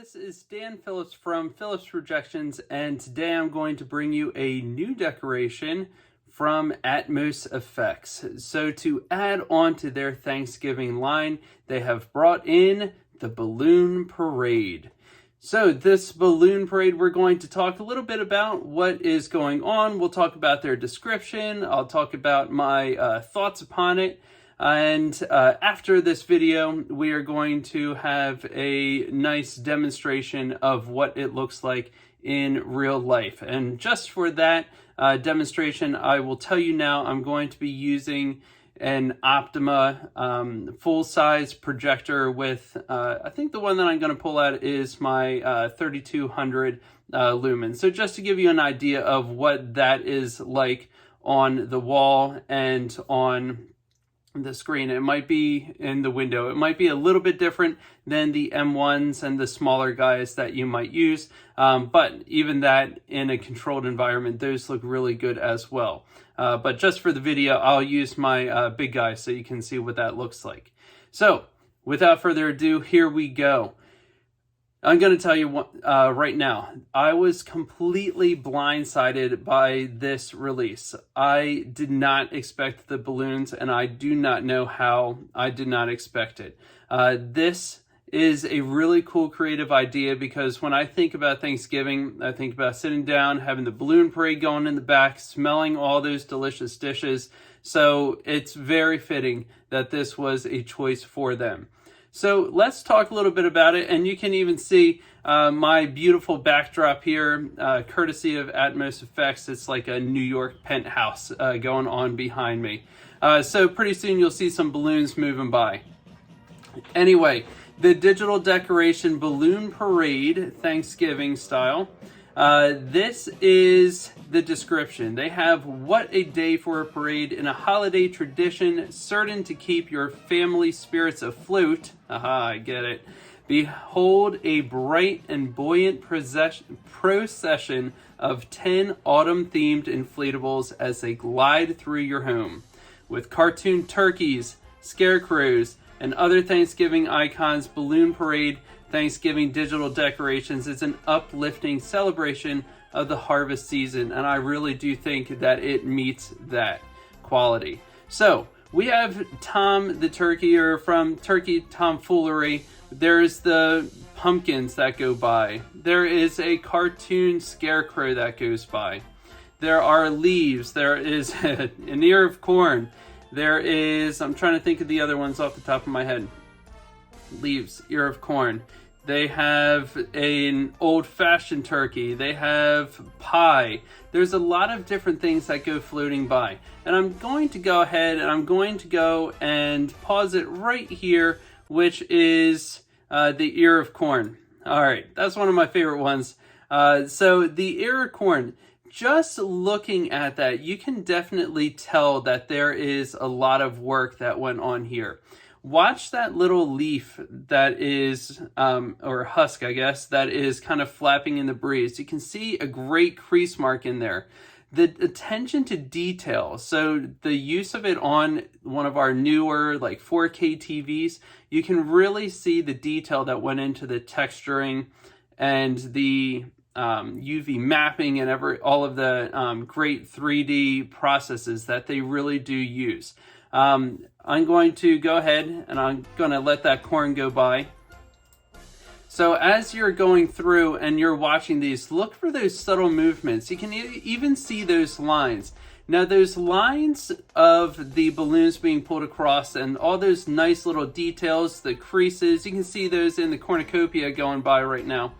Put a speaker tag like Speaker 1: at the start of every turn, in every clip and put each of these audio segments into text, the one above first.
Speaker 1: this is Dan Phillips from Phillips Projections, and today I'm going to bring you a new decoration from AtmosFX. So to add on to their Thanksgiving line, they have brought in the Balloon Parade. So this balloon parade, we're going to talk a little bit about what is going on. We'll talk about their description. I'll talk about my thoughts upon it. And after this video, we are going to have a nice demonstration of what it looks like in real life. And just for that demonstration, I will tell you now, I'm going to be using an Optima full-size projector with, I think the one that I'm going to pull out is my 3200 lumen. So just to give you an idea of what that is like on the wall and on the screen. It might be in the window. It might be a little bit different than the M1s and the smaller guys that you might use. But even that in a controlled environment, those look really good as well. But just for the video, I'll use my big guy so you can see what that looks like. So without further ado, here we go. I'm going to tell you right now, I was completely blindsided by this release. I did not expect the balloons, and I do not know how I did not expect it. This is a really cool creative idea because when I think about Thanksgiving, I think about sitting down, having the balloon parade going in the back, smelling all those delicious dishes. So it's very fitting that this was a choice for them. So let's talk a little bit about it, and you can even see my beautiful backdrop here, courtesy of AtmosFX. It's like a New York penthouse going on behind me. So pretty soon you'll see some balloons moving by. Anyway, the digital decoration balloon parade, Thanksgiving style. This is the description. They have, what a day for a parade in a holiday tradition, certain to keep your family spirits afloat. Aha, I get it. Behold a bright and buoyant procession of 10 autumn-themed inflatables as they glide through your home. With cartoon turkeys, scarecrows, and other Thanksgiving icons, Balloon Parade Thanksgiving digital decorations is an uplifting celebration of the harvest season, and I really do think that it meets that quality. So we have Tom the turkey, or from Turkey Tomfoolery. There's the pumpkins that go by. There is a cartoon scarecrow that goes by. There are leaves. There is an ear of corn. There is, I'm trying to think of the other ones off the top of my head. Leaves, ear of corn. They have an old-fashioned turkey. They have pie. There's a lot of different things that go floating by. And I'm going to go ahead and I'm going to go and pause it right here, which is the ear of corn. All right, that's one of my favorite ones. So the ear of corn, just looking at that, you can definitely tell that there is a lot of work that went on here. Watch that little leaf that is, or husk, I guess, that is kind of flapping in the breeze. You can see a great crease mark in there. The attention to detail, so the use of it on one of our newer, like 4K TVs, you can really see the detail that went into the texturing and the UV mapping and all of the great 3D processes that they really do use. I'm going to go ahead and I'm going to let that corn go by. So as you're going through and you're watching these, look for those subtle movements. You can even see those lines. Now those lines of the balloons being pulled across and all those nice little details, the creases, you can see those in the cornucopia going by right now.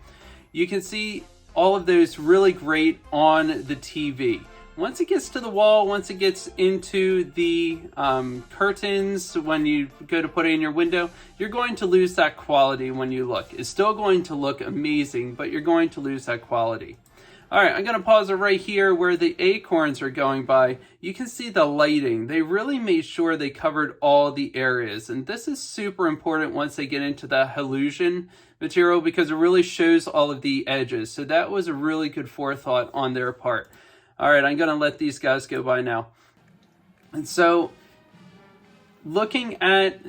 Speaker 1: You can see all of those really great on the TV. Once it gets to the wall, once it gets into the curtains, when you go to put it in your window, you're going to lose that quality when you look. It's still going to look amazing, but you're going to lose that quality. All right, I'm going to pause it right here where the acorns are going by. You can see the lighting. They really made sure they covered all the areas. And this is super important once they get into the Hallusion material because it really shows all of the edges. So that was a really good forethought on their part. All right, I'm going to let these guys go by now. And so looking at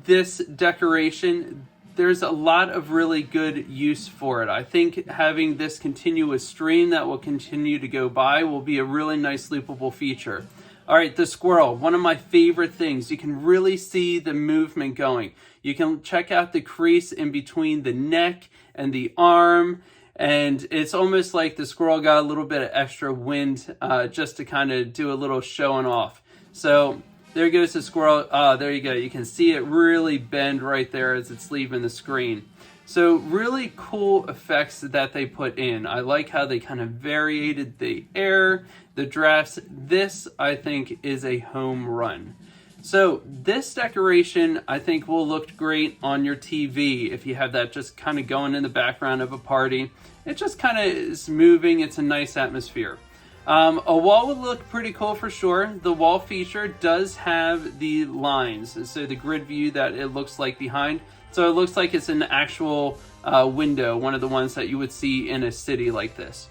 Speaker 1: this decoration, there's a lot of really good use for it. I think having this continuous stream that will continue to go by will be a really nice loopable feature. All right, the squirrel, one of my favorite things. You can really see the movement going. You can check out the crease in between the neck and the arm, and it's almost like the squirrel got a little bit of extra wind just to kind of do a little showing off. So there goes the squirrel. There you go. You can see it really bend right there as it's leaving the screen. So really cool effects that they put in. I like how they kind of variated the air, the drafts. This, I think, is a home run. So this decoration, I think, will look great on your TV if you have that just kind of going in the background of a party. It just kind of is moving. It's a nice atmosphere. A wall would look pretty cool for sure. The wall feature does have the lines, so the grid view that it looks like behind. So it looks like it's an actual window, one of the ones that you would see in a city like this.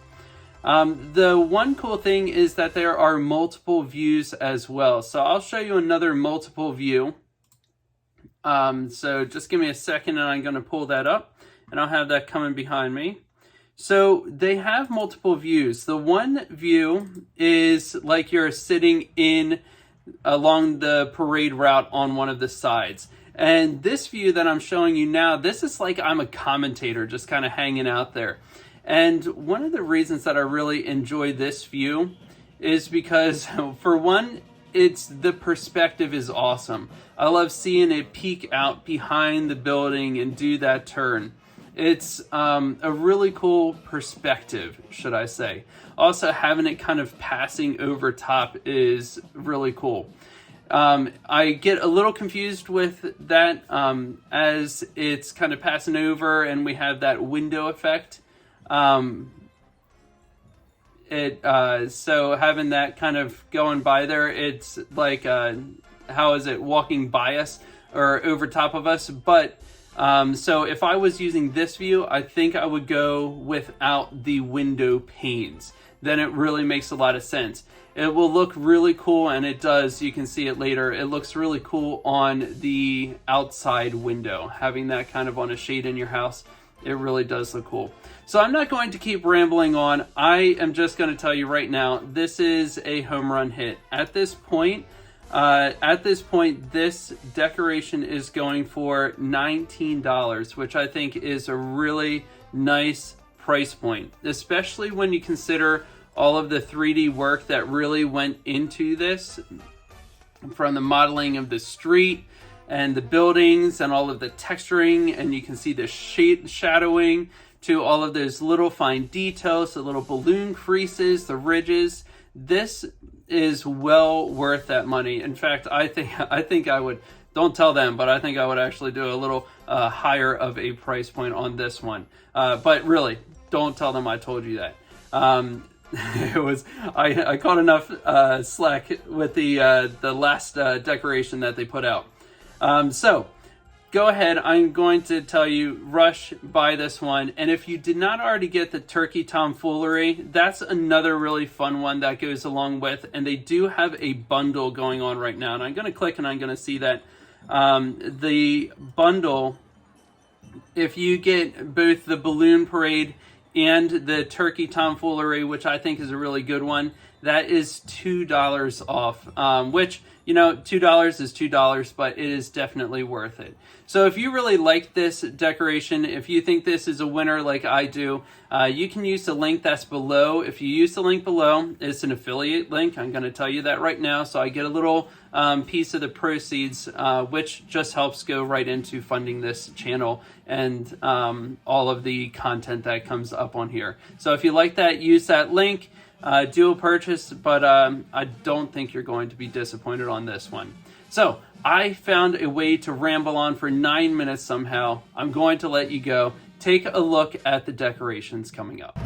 Speaker 1: The one cool thing is that there are multiple views as well. So I'll show you another multiple view. So just give me a second and I'm going to pull that up and I'll have that coming behind me. So they have multiple views. The one view is like you're sitting along the parade route on one of the sides. And this view that I'm showing you now, this is like I'm a commentator just kind of hanging out there. And one of the reasons that I really enjoy this view is because, for one, the perspective is awesome. I love seeing it peek out behind the building and do that turn. It's a really cool perspective, should I say. Also, having it kind of passing over top is really cool. I get a little confused with that as it's kind of passing over and we have that window effect. So having that kind of going by there, it's like, how is it, walking by us or over top of us? But so if I was using this view, I think I would go without the window panes. Then it really makes a lot of sense. It will look really cool, and it does. You can see it later. It looks really cool on the outside window. Having that kind of on a shade in your house, it really does look cool. So I'm not going to keep rambling on. I am just going to tell you right now, this is a home run hit. At this point, this decoration is going for $19, which I think is a really nice price point, especially when you consider all of the 3D work that really went into this, from the modeling of the street and the buildings and all of the texturing, and you can see the shadowing to all of those little fine details, the little balloon creases, the ridges. This is well worth that money. In fact, I think I would, don't tell them, but I think I would actually do a little higher of a price point on this one. But really, don't tell them I told you that. I caught enough slack with the last decoration that they put out. So go ahead, I'm going to tell you, rush buy this one. And if you did not already get the turkey tomfoolery, that's another really fun one that goes along with, and they do have a bundle going on right now. And I'm going to click and I'm going to see that the bundle, if you get both the balloon parade and the turkey tomfoolery, which I think is a really good one, that is $2 off, which, you know, $2 is $2, but it is definitely worth it. So if you really like this decoration, if you think this is a winner like I do, you can use the link that's below. If you use the link below, it's an affiliate link. I'm going to tell you that right now. So I get a little piece of the proceeds, which just helps go right into funding this channel and all of the content that comes up on here. So if you like that, use that link. Do a purchase, but I don't think you're going to be disappointed on this one. So I found a way to ramble on for 9 minutes somehow. I'm going to let you go. Take a look at the decorations coming up.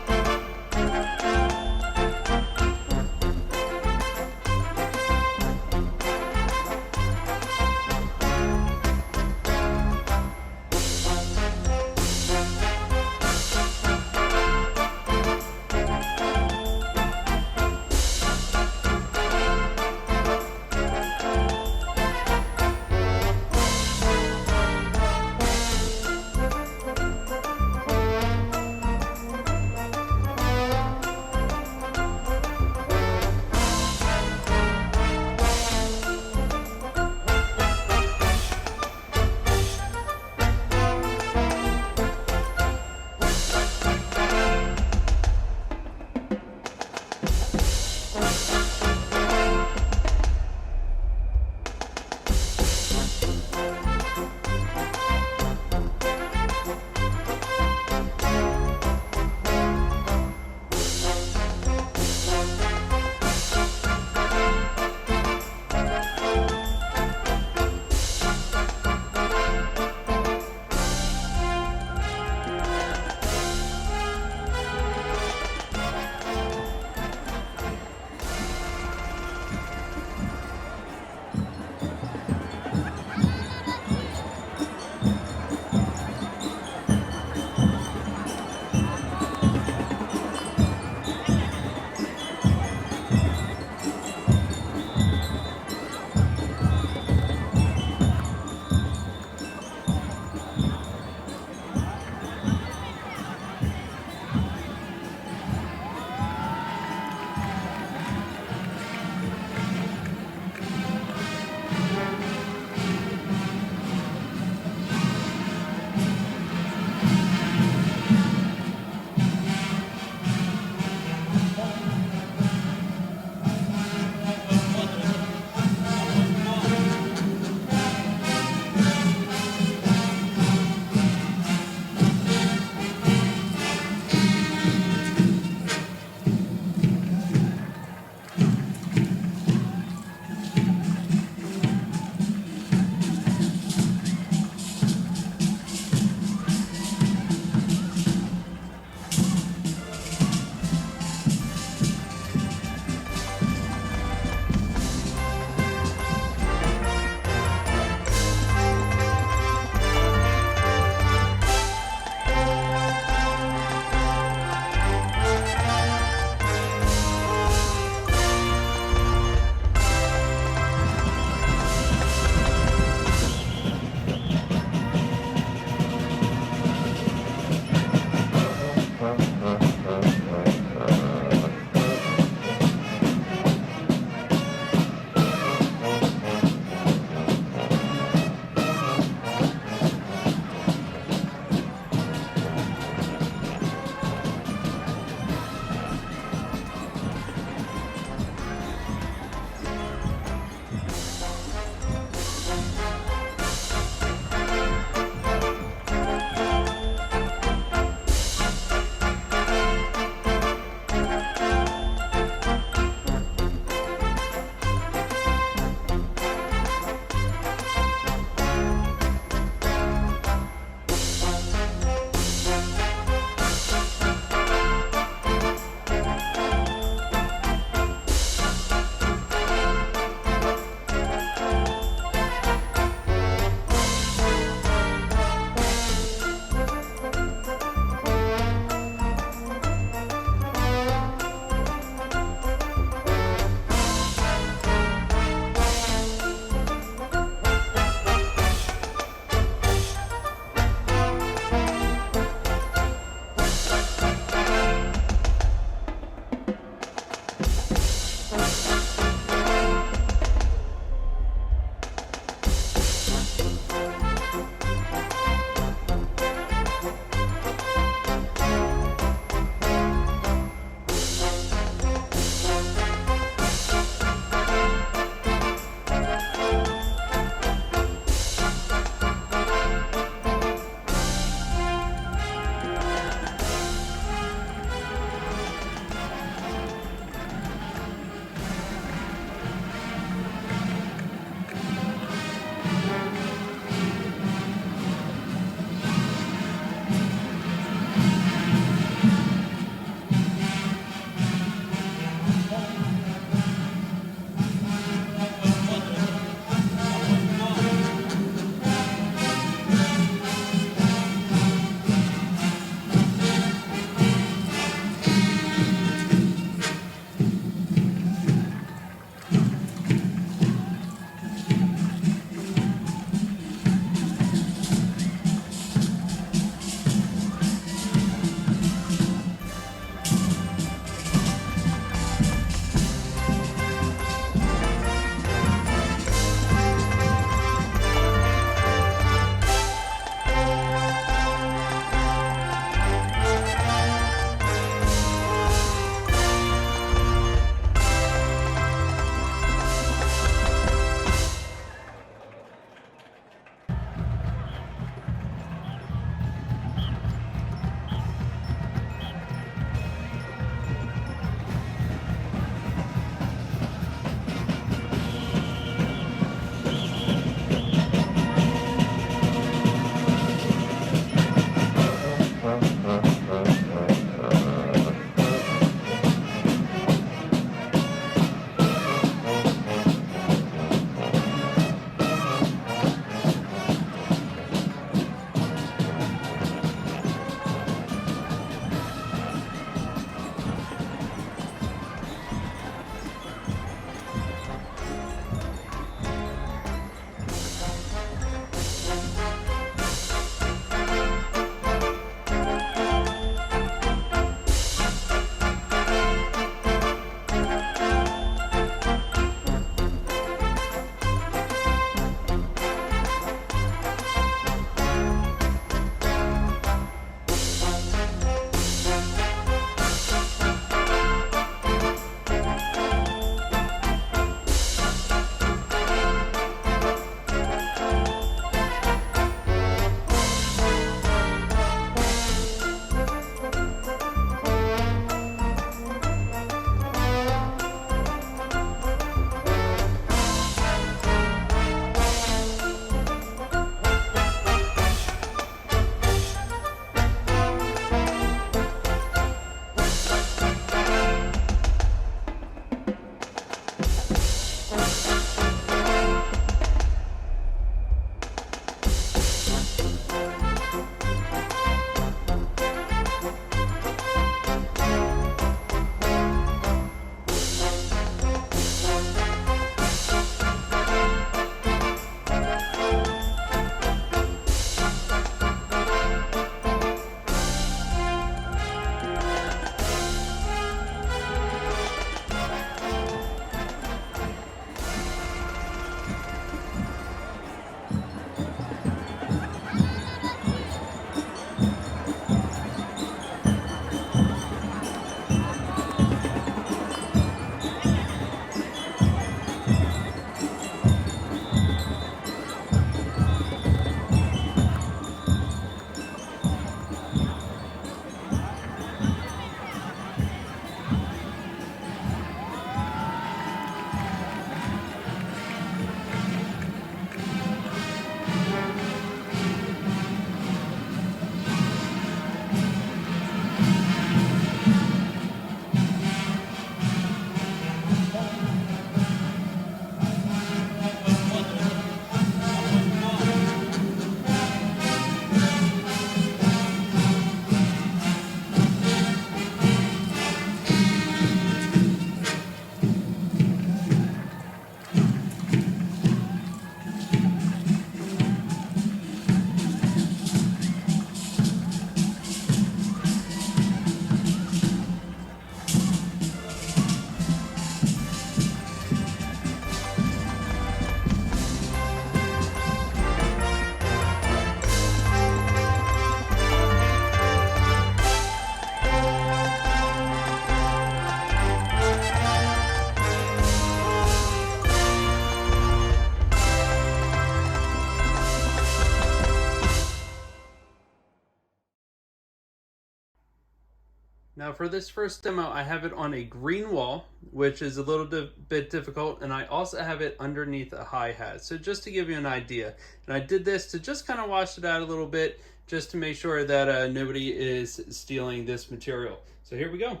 Speaker 1: Now for this first demo, I have it on a green wall, which is a little bit difficult, and I also have it underneath a hi-hat. So just to give you an idea, and I did this to just kind of wash it out a little bit, just to make sure that nobody is stealing this material. So here we go.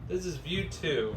Speaker 1: This is view 2.